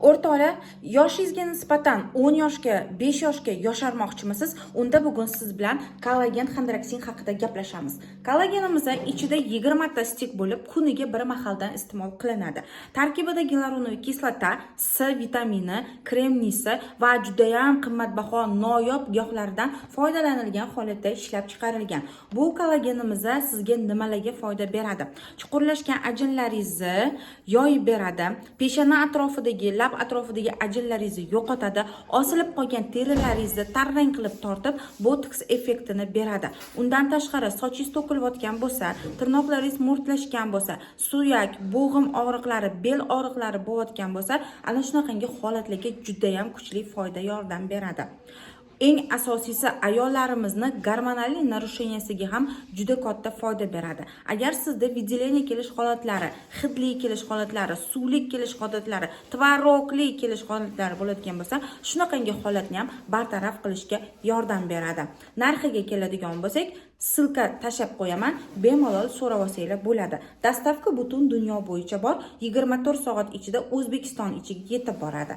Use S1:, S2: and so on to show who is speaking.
S1: O'rtoqlar, yoshingizga nisbatan 10 yoshga, 5 yoshga yosharmoqchimisiz? Unda bugun siz bilan kollagen xondroksin haqida gaplashamiz. Kollagenimiz ichida 20 ta stik bo'lib, kuniga bir mahaldan iste'mol qilinadi. Tarkibida gialuronik kislota, C vitamini, kremnisi va juda ham qimmatbaho noyob giyohlardan foydalanilgan holatda ishlab chiqarilgan. Bu kollagenimiz sizga nimalarga foyda beradi? Chuqurlashgan ajinlaringizni yoyib beradi, peshona atrofidagi atrofidagi ajinlaringizni yo'qotadi, osilib qolgan terilaringizni tarang qilib tortib, botoks effektini beradi. Undan tashqari, sochingiz to'kilayotgan bo'lsa, tirnoqlaringiz mo'rtlashgan bo'lsa, suyak, bo'g'im og'riqlari, bel og'riqlari bo'layotgan bo'lsa, ana shunaqangi holatlarga juda ham kuchli foyda yordam beradi. Eng asosiysi, ayollarimizni gormonal narusheniyasiga ham juda katta foyda beradi. Agar sizda vidileniya kelish holatlari, hidli kelish holatlari, suvlik kelish holatlari, tvorogli kelish holatlari bo'ladigan bo'lsa, shunaqangi holatni ham bartaraf qilishga yordam beradi. Narxiga keladigan bo'lsak, silka tashab qo'yaman, bemalol so'rab olsanglar bo'ladi. Dastavka butun dunyo bo'yicha bor, 24 soat ichida O'zbekiston ichiga yetib boradi.